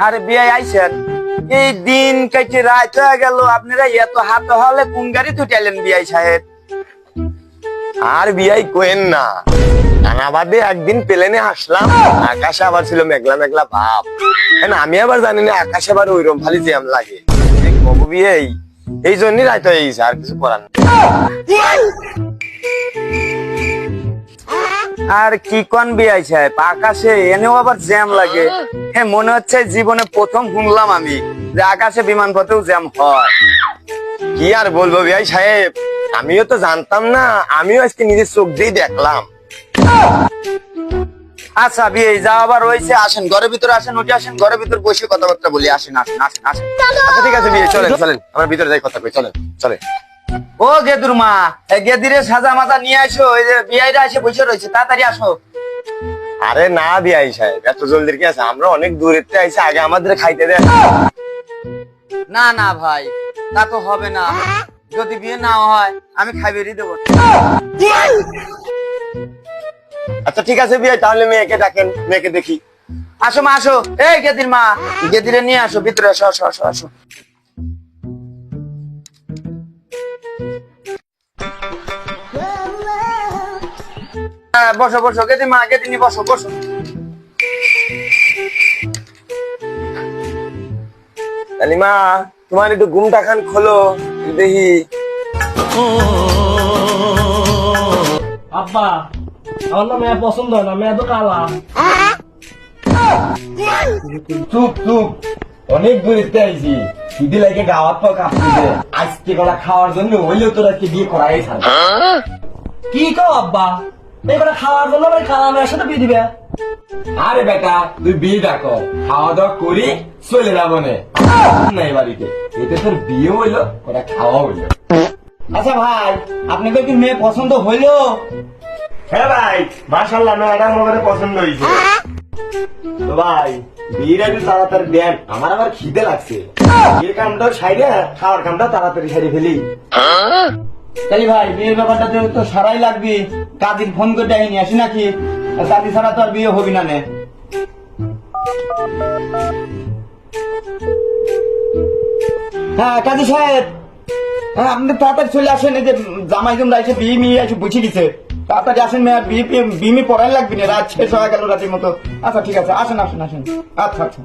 আরে বিয়ে আইছেন, এই দিন কেটে রাত হয়ে গেল, আপনারা এত হাত হলে কোন গাড়ি তুটাইলেন বিয়াই সাহেব? আর বিয়াই কোয়েন না, আনাবাদে একদিন প্লেনে আসলাম, আকাশে আবার ছিল মেঘলা মেঘলা ভাব। আমি আবার জানি না আকাশে আবার ওইরকম খালি জ্যাম লাগে। বাবু বিয়েই এই জন্যই রাত হয়ে গেছে, আর কিছু করার না। আর কি কোন বিয়াই সাহেব, আকাশে এনেও আবার জ্যাম লাগে? হ্যাঁ, মনে হচ্ছে জীবনে প্রথম শুনলাম আমি যে আকাশে বিমান পথেও জ্যাম হয়। কি আর বলবো বিয়াই সাহেব, আমিও তো জানতাম না, আমিও আজকে নিজের চোখ দিয়ে দেখলাম। আচ্ছা বিয়ে যা আবার রয়েছে, আসেন ঘরের ভিতরে, আসেন উঠে আসেন, ঘরের ভিতরে বসে কথাবার্তা বলি, আসেন আসেন আসেন আসেন। আচ্ছা ঠিক আছে বিয়ে, চলেন চলেন, আমরা ভিতরে যাই কথা কই, চলেন চলেন। ও গেদুর মা, গেদিরে সাজা মাজা নিয়ে আসো, এই যে বিয়াইরা এসে বসে রয়েছে, তাড়াতাড়ি আসো। আরে না বিয়াই সাহেব, এত জলদি কি আছে, আমরা অনেক দূরের থেকে আইছি, আগে আমাদের খাইতে দেন। না না ভাই, তা তো হবে না, যদি বিয়ে না হয় আমি খাইবেরই দেবো। আচ্ছা ঠিক আছে বিয়ে, তাহলে মেয়েকে ডাকেন, মেয়েকে দেখি। আসো মা আসো, এই গেদির মা, গেদিরে নিয়ে আসো, ভিতরে আসো আসো আসো আসো। বসো বসো গেদির মা, গেদিনি বসো বসো। কালিমা, তোমার একটু ঘুমটা খান খোলো, দেখি। আব্বা, আমার না মেয়ে পছন্দ হয় না, মেয়ে তো কালা। চুপ চুপ, অনেক দূরেতে আইছি, দিদি লাগে গাওয়ার পর কাঁপতেছে, আজকে গলা খাওয়ার জন্য হইলেও তোরা কি বিয়ে করাই ছাড়। কি কও আব্বা, এবারে খাওয়ার জন্য আমার কালা মেয়ের সাথে বিয়ে দিবে? আরে বেটা, তুই বিয়ে ডাকো, খাওয়া দাওয়া করি চলে যাবো না এই বাড়িতে, এতে তোর বিয়ে হইলো, ওরা খাওয়া হইলো। আচ্ছা ভাই, আপনাকে কি মেয়ে পছন্দ হইলো? হ্যাঁ ভাই, মাশাআল্লাহ, মেয়েটা আমার পছন্দ হয়েছে। তো ভাই, বিয়েটা একটু তাড়াতাড়ি দেন, আমার আবার খিদে লাগছে। বিয়ের কামটাও সাইডে, খাওয়ার কামটা তাড়াতাড়ি সাইডে ফেলি। তাই ভাই, বিয়ের ব্যাপারটা তো সারাই লাগবে, কাদির ফোন করে ডাইনি আসি নাকি? কাদি ছাড়া তো আর বিয়ে হবি না নে। হ্যাঁ কাজী সাহেব, হ্যাঁ আপনি তাড়াতাড়ি চলে আসেন, এই যে জামাই জমরা এসে বিয়ে মিয়ে এসে বুঝে গেছে, তাড়াতাড়ি আসেন, মেয়ে বিয়ে পড়াই লাগবে না, রাত শেষ হয়ে গেল রাতের মতো। আচ্ছা ঠিক আছে, আসেন আসেন আসেন। আচ্ছা আচ্ছা।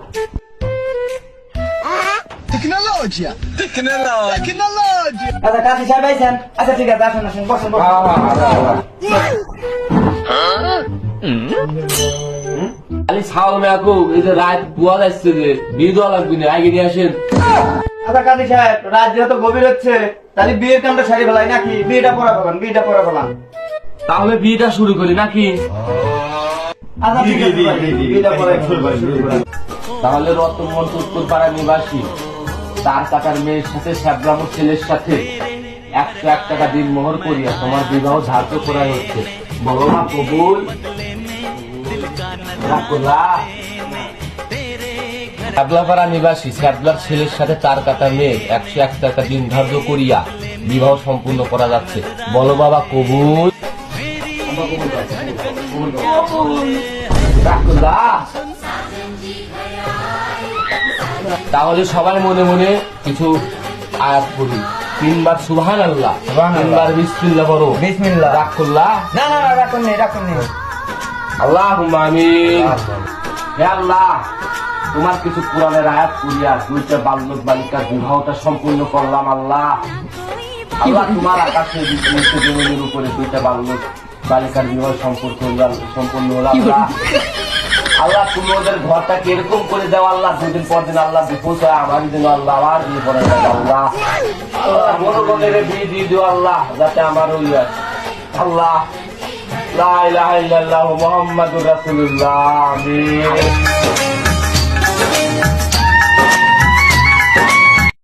আচ্ছা কাজী সাহেব আইছেন, আচ্ছা ঠিক আছে, আসেন আসেন, বসেন বসেন। খালি ছাওয়াল মেয়াকু, এই যে রাত বুয়া যাচ্ছে যে বিয়ে দেওয়া লাগবে না, আগে নিয়ে আসেন। আচ্ছা কাজী সাহেব, রাত যেহেতু গভীর হচ্ছে, তাহলে বিয়ের কামটা সারি ফেলাই নাকি? বিয়েটা পড়া ফেলান, বিয়েটা পড়া ফেলান। তাহলে বিয়েটা শুরু করি নাকি? আচ্ছা ঠিক আছে ভাই, বিয়েটা পড়াই শুরু করেন। তাহলে রতনমন্ত্র উত্তরপাড়া নিবাসী 4 টাকার মেয়ের সাথে শ্যাবলামুর ছেলের সাথে 101 টাকা দিন মোহর করিয়া তোমার বিবাহ ধার্য করা হচ্ছে। বলো না কবুল? শ্যাবলাপাড়া নিবাসী শ্যাবলার ছেলের সাথে 4 কাটা মেয়ে 101 টাকা দিন ধার্য করিয়া বিবাহ সম্পূর্ণ করা যাচ্ছে। বলো বাবা কবুল? তাহলে সবাই মনে মনে কিছু আয়াত পড়ি। 3 বার সুবহানাল্লাহ, 3 বার বিসমিল্লাহ বলো। বিসমিল্লাহ। রাগ করলা? না না না, রাখুন নেই, রাখুন নেই। আল্লাহুম্মা আমিন। হে আল্লাহ, তোমার কিছু কোরআনের আয়াত পড়িয়া 2টা বালক বালিকার বিবাহটা সম্পূর্ণ করলাম। আল্লাহ আল্লাহ, তোমার আকাশে বিশ্বস্ত জমিনের উপরে 2টা বালক বালিকার বিবাহ সম্পূর্ণ হলো। আল্লাহ আল্লাহ, তুমি ওদের ঘরটা কিরকম করে দাও আল্লাহ, 2 দিন পর দিন আল্লাহ বিপদ হয় আমার জন্য, আল্লাহ আবার বিয়ে করে দেয়। আল্লাহ আল্লাহ, বড় বোনের বিয়ে দিয়ে দিও আল্লাহ, যাতে আমার ওই আল্লাহ লা ইলাহা ইল্লাল্লাহু মুহাম্মাদুর রাসূলুল্লাহ। আমিন।